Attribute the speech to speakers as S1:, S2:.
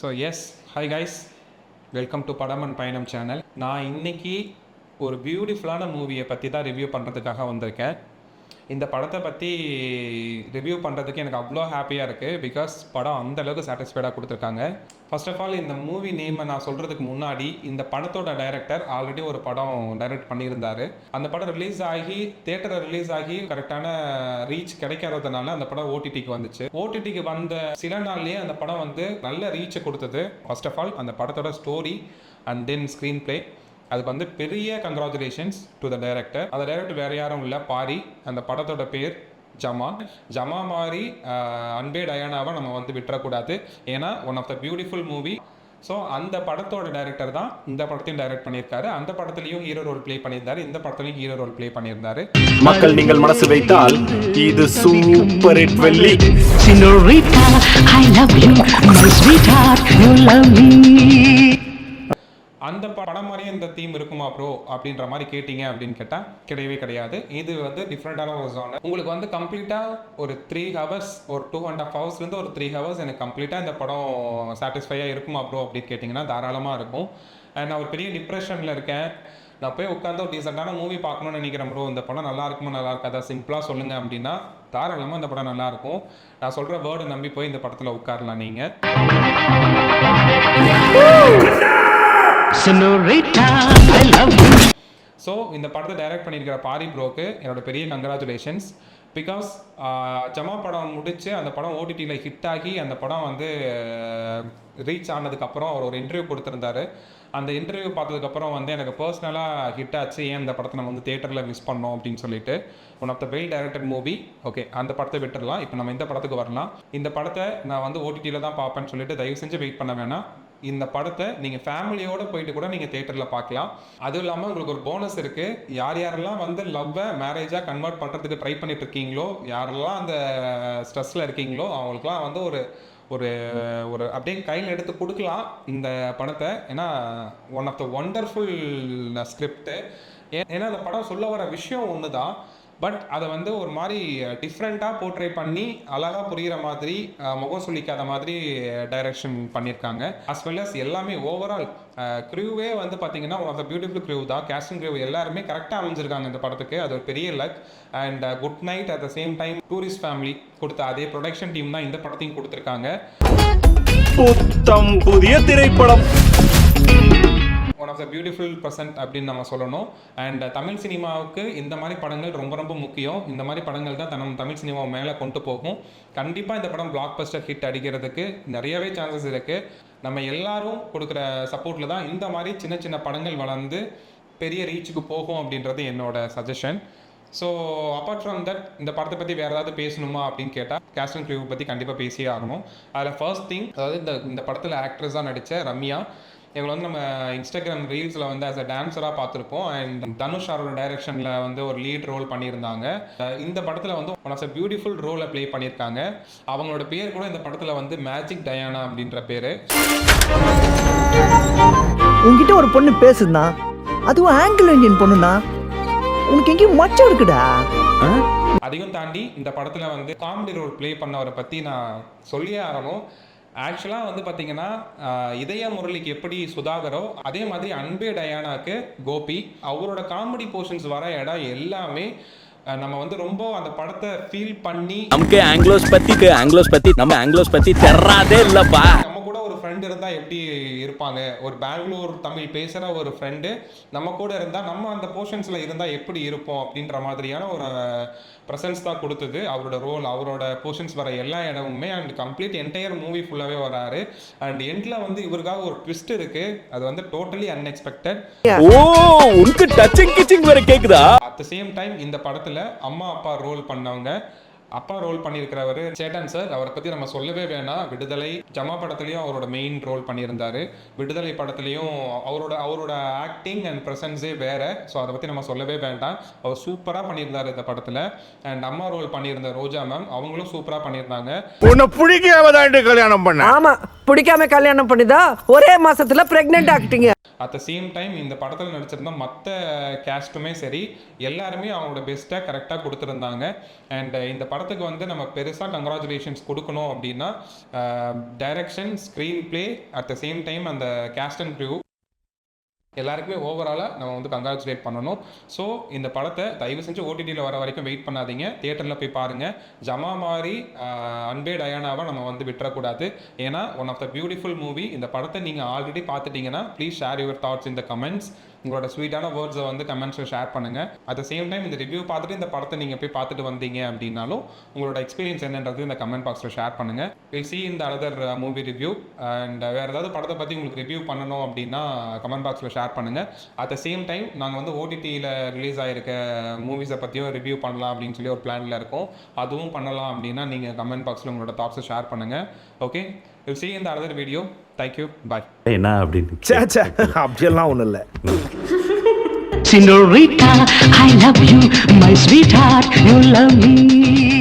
S1: So yes hi guys, welcome to Padam and Payanam channel. நான் இன்னைக்கு ஒரு பியூட்டிஃபுல்லான மூவியை பற்றி தான் ரிவ்யூ பண்ணுறதுக்காக வந்திருக்கேன். இந்த படத்தை பற்றி ரிவ்யூ பண்ணுறதுக்கு எனக்கு அவ்வளோ ஹாப்பியாக இருக்குது. பிகாஸ் படம் அந்தளவுக்கு சாட்டிஸ்ஃபைடாக கொடுத்துருக்காங்க. ஃபர்ஸ்ட் ஆஃப் ஆல் இந்த மூவி நேமை நான் சொல்கிறதுக்கு முன்னாடி இந்த படத்தோட டைரக்டர் ஆல்ரெடி ஒரு படம் டைரக்ட் பண்ணியிருந்தார். அந்த படம் தேட்டரில் ரிலீஸ் ஆகி கரெக்டான ரீச் கிடைக்காததுனால அந்த படம் ஓடிடிக்கு வந்துச்சு. ஓடிடிக்கு வந்த சில நாள்லேயே அந்த படம் வந்து நல்ல ரீச்சை கொடுத்தது. ஃபர்ஸ்ட் ஆஃப் ஆல் அந்த படத்தோட story and then screen play, அதுக்கு வந்து பெரிய கங்க்ராச்சுலேஷன்ஸ் டு த டைரக்டர். அந்த டைரக்டர் வேறு யாரும் இல்லை, பாரி. அந்த படத்தோட பேர் ஜமா மாதிரி அன்பே டயானாவை நம்ம வந்து விட்டுறக்கூடாது. ஏன்னா one of the beautiful movie. So அந்த படத்தோட டைரக்டர் தான் இந்த படத்தையும் டைரக்ட் பண்ணியிருக்காரு. அந்த படத்துலையும் ஹீரோ ரோல் ப்ளே பண்ணியிருந்தாரு, இந்த படத்துலையும் ஹீரோ ரோல் ப்ளே பண்ணியிருந்தாரு.
S2: மக்கள் நீங்கள் மனசு வைத்தால் இது சூப்பர் ஹிட் வெள்ளி.
S3: Senorita, I love you, my sweetheart, you love me.
S1: அந்த படம் மாதிரியே இந்த தீம் இருக்குமா ப்ரோ அப்படின்ற மாதிரி கேட்டிங்க அப்படின்னு கேட்டால் கிடையவே கிடையாது. இது வந்து டிஃப்ரெண்ட்டான ஒரு ஜானர். உங்களுக்கு வந்து கம்ப்ளீட்டாக ஒரு 3 hours, ஒரு 2.5 hours ஒரு 3 hours எனக்கு கம்ப்ளீட்டாக இந்த படம் சாட்டிஸ்ஃபையாக இருக்குமா ப்ரோ அப்படின்னு கேட்டிங்கன்னா தாராளமாக இருக்கும். அண்ட் நான் ஒரு பெரிய டிப்ரெஷனில் இருக்கேன், நான் போய் உட்காந்து ஒரு டீசெண்டான மூவி பார்க்கணும்னு நினைக்கிறேன் ப்ரோ, இந்த படம் நல்லா இருக்குமா நல்லா இருக்காதா சிம்பிளாக சொல்லுங்கள் அப்படின்னா தாராளமாக இந்த படம் நல்லாயிருக்கும். நான் சொல்கிற வேர்டை நம்பி போய் இந்த படத்தில் உட்காரலாம் நீங்கள்.
S3: Senorita, I love you.
S1: So இந்த படத்தை டைரக்ட் பண்ணியிருக்கிற பாரி ப்ரோக்கு என்னோட பெரிய கங்க்ராச்சுலேஷன்ஸ். பிகாஸ் ஜமா படம் முடித்து அந்த படம் ஓடிடியில் ஹிட் ஆகி அந்த படம் வந்து ரீச் ஆனதுக்கப்புறம் அவர் ஒரு இன்டர்வியூ கொடுத்துருந்தாரு. அந்த இன்டர்வியூ பார்த்ததுக்கப்புறம் வந்து எனக்கு பர்சனலாக ஹிட் ஆச்சு, ஏன் இந்த படத்தை நம்ம வந்து தேட்டரில் மிஸ் பண்ணோம் அப்படின்னு சொல்லிட்டு. One of the well directed movie. Okay, அந்த படத்தை விட்டுடலாம். இப்போ நம்ம இந்த படத்துக்கு வரலாம். இந்த படத்தை நான் வந்து ஓடிடியில் தான் பார்ப்பேன்னு சொல்லிட்டு தயவு செஞ்சு வெயிட் பண்ண வேணாம். இந்த படத்தை நீங்கள் ஃபேமிலியோடு போயிட்டு கூட நீங்கள் தேட்டரில் பார்க்கலாம். அதுவும் இல்லாமல் உங்களுக்கு ஒரு போனஸ் இருக்குது. யாரெல்லாம் வந்து லவ்வை மேரேஜாக கன்வெர்ட் பண்ணுறதுக்கு ட்ரை பண்ணிட்டு இருக்கீங்களோ, யாரெல்லாம் அந்த ஸ்ட்ரெஸ்ஸில் இருக்கீங்களோ அவங்களுக்குலாம் வந்து ஒரு ஒரு ஒரு அப்படியே கையில் எடுத்து கொடுக்கலாம் இந்த படத்தை. ஏன்னா one of the wonderful script. ஏன்னா அந்த படம் சொல்ல வர விஷயம் ஒன்று தான், பட் அதை வந்து ஒரு மாதிரி டிஃப்ரெண்ட்டாக போர்ட்ரே பண்ணி அழகாக புரிகிற மாதிரி, முகம் சொல்லிக்காத மாதிரி டைரக்ஷன் பண்ணியிருக்காங்க. அஸ் வெல் அஸ் எல்லாமே ஓவரால் க்ரூவே வந்து பார்த்தீங்கன்னா one of the beautiful crew தான். கேஸ்டிங் க்ரூ எல்லாருமே கரெக்டாக அமைஞ்சிருக்காங்க இந்த படத்துக்கு. அது ஒரு பெரிய luck. And Good Night at the same time Tourist Family கொடுத்த அதே ப்ரொடக்ஷன் டீம் தான் இந்த படத்தையும் கொடுத்துருக்காங்க.
S2: புத்தம் புதிய திரைப்படம்,
S1: one of the beautiful person அப்படின்னு நம்ம சொல்லணும். அண்ட் தமிழ் சினிமாவுக்கு இந்த மாதிரி படங்கள் ரொம்ப ரொம்ப முக்கியம். இந்த மாதிரி படங்கள் தான் தமிழ் சினிமாவை மேலே கொண்டு போகும். கண்டிப்பாக இந்த படம் பிளாக் பஸ்டர் ஹிட் அடிக்கிறதுக்கு நிறையவே சான்சஸ் இருக்குது. நம்ம எல்லாரும் கொடுக்குற சப்போர்ட்டில் தான் இந்த மாதிரி சின்ன சின்ன படங்கள் வளர்ந்து பெரிய ரீச்சுக்கு போகும் அப்படின்றது என்னோட suggestion. So apart from that, இந்த படத்தை பற்றி வேறு ஏதாவது பேசணுமா அப்படின்னு கேட்டால் கேஸ்டிங் க்ரூவை பற்றி கண்டிப்பாக பேசியே ஆகணும். அதில் ஃபர்ஸ்ட் திங், அதாவது இந்த படத்தில் ஆக்ட்ரஸாக நடித்த ரம்யா, இவங்களை வந்து நம்ம இன்ஸ்டாகிராம் ரீல்ஸில் வந்து ஆஸ் அ டான்ஸராக பார்த்துருப்போம். அண்ட் தனுஷ் அவரோட டைரக்ஷனில் வந்து ஒரு லீட் ரோல் பண்ணியிருந்தாங்க. இந்த படத்தில் வந்து ஒன் ஆஃப் த பியூட்டிஃபுல் ரோலை ப்ளே பண்ணியிருக்காங்க. அவங்களோட பேர் கூட இந்த படத்தில் வந்து மேஜிக் டயானா அப்படின்ற பேர்.
S4: உங்ககிட்ட ஒரு பொண்ணு பேசுதுன்னா அதுவும் ஆங்கிலோ இந்தியன் பொண்ணுண்ணா, உனக்கு எங்கேயும் மச்சம் இருக்குடா.
S1: அதையும் தாண்டி இந்த படத்தில் வந்து காமெடி ரோல் ப்ளே பண்ணவரை பற்றி நான் சொல்லியே ஆகணும். ஆக்சுவலாக வந்து பார்த்தீங்கன்னா இதய முரளிக்கு எப்படி சுதாகரோ அதே மாதிரி அன்பே டயானாக்கு கோபி. அவரோட காமெடி போர்ஷன்ஸ் வர இடம் எல்லாமே நம்ம வந்து ரொம்ப அந்த படத்தை ஃபீல் பண்ணி,
S2: நமக்கு ஆங்கிலோஸ் பத்தி தெராதே இல்லப்பா.
S1: நம்ம கூட ஒரு ஃப்ரெண்ட் இருந்தால் எப்படி இருப்பாங்க, ஒரு பெங்களூர் தமிழ் பேசுகிற ஒரு ஃப்ரெண்டு நம்ம கூட இருந்தால் நம்ம அந்த போர்ஷன்ஸில் இருந்தால் எப்படி இருப்போம் அப்படின்ற மாதிரியான ஒரு ப்ரெசன்ஸ் தான் கொடுத்தது அவரோட ரோல். அவரோட போர்ஷன்ஸ் வர எல்லா இடமுமே அண்ட் கம்ப்ளீட் என்டையர் மூவி ஃபுல்லாகவே வராரு. அண்ட் எண்டில் வந்து இவருக்காக ஒரு ட்விஸ்ட் இருக்குது, அது வந்து டோட்டலி அன்எக்ஸ்பெக்டட்.
S2: ஓ, உனக்கு டச்சிங் கிச்சிங் வர கேக்குதா?
S1: அட் த சேம் டைம் இந்த படத்தில் அம்மா அப்பா ரோல் பண்ணவங்க, அப்பா ரோல் பண்ணியிருக்கிறவர் சேட்டன் சார். அவரை பற்றி நம்ம சொல்லவே வேணாம். விடுதலை, ஜமா படத்துலையும் அவரோட மெயின் ரோல் பண்ணியிருந்தார். விடுதலை படத்துலையும் அவரோட ஆக்டிங் அண்ட் ப்ரெசன்ஸே வேறு. ஸோ அதை பற்றி நம்ம சொல்லவே வேண்டாம். அவர் சூப்பராக பண்ணியிருந்தார் இந்த படத்தில். அண்ட் அம்மா ரோல் பண்ணியிருந்த ரோஜா மேம், அவங்களும் சூப்பராக பண்ணியிருந்தாங்க.
S2: உன்னை பிடிக்காம தான் கல்யாணம் பண்ண.
S4: ஆமா, பிடிக்காம கல்யாணம் பண்ணிதான் ஒரே மாசத்துல பிரெக்னென்ட் ஆக்கிட்டீங்க.
S1: அட் த சேம் டைம் இந்த படத்தில் நடிச்சிருந்த மற்ற கேஸ்ட்டுமே சரி எல்லாருமே அவங்களோட பெஸ்ட்டை கரெக்டாக கொடுத்துருந்தாங்க. அண்ட் இந்த படத்துக்கு வந்து நம்ம பெருசாக கங்க்ராச்சுலேஷன்ஸ் கொடுக்கணும் அப்படின்னா direction, screen play, at the same time அந்த கேஸ்ட் அண்ட் க்ரூ எல்லாருக்குமே ஓவராலாக நம்ம வந்து கங்க்ராச்சுலேட் பண்ணணும். ஸோ இந்த படத்தை தயவு செஞ்சு ஓடிடியில் வர வரைக்கும் வெயிட் பண்ணாதீங்க, தியேட்டரில் போய் பாருங்கள். ஜமா மாதிரி அன்பே டயானாவை நம்ம வந்து விட்டுறக்கூடாது. ஏன்னா one of the beautiful movie. இந்த படத்தை நீங்கள் ஆல்ரெடி பார்த்துட்டிங்கன்னா please share your thoughts in the comments. உங்களோட ஸ்வீட்டான வேர்ட்ஸை வந்து கமெண்ட்ஸில் ஷேர் பண்ணுங்கள். அட் த சேம் டைம் இந்த ரிவ்யூ பார்த்துட்டு இந்த படத்தை நீங்கள் போய் பார்த்துட்டு வந்தீங்க அப்படின்னாலும் உங்களோட எக்ஸ்பீரியன்ஸ் என்னன்றது இந்த கமெண்ட் பாக்ஸில் ஷேர் பண்ணுங்கள். Will see in the other movie review. And வேறு ஏதாவது படத்தை பற்றி உங்களுக்கு ரிவ்யூ பண்ணணும் அப்படின்னா கமெண்ட் பாக்ஸில் ஷேர் பண்ணுங்கள். அட் த சேம் டைம் நாங்கள் வந்து ஓடிடியில் ரிலீஸ் ஆகிருக்க மூவிஸை பற்றியும் ரிவ்யூ பண்ணலாம் அப்படின்னு சொல்லி ஒரு பிளானில் இருக்கோம். அதுவும் பண்ணலாம் அப்படின்னா நீங்கள் கமெண்ட் பாக்ஸில் உங்களோட தாட்ஸை ஷேர் பண்ணுங்கள். Okay, will see in the other video. Thank you. Bye.
S2: என்ன அப்படின்னு
S5: சேச்சா அப்படியெல்லாம் ஒன்றும் இல்லை.
S3: Senorita, I love you, my sweetheart, you love me.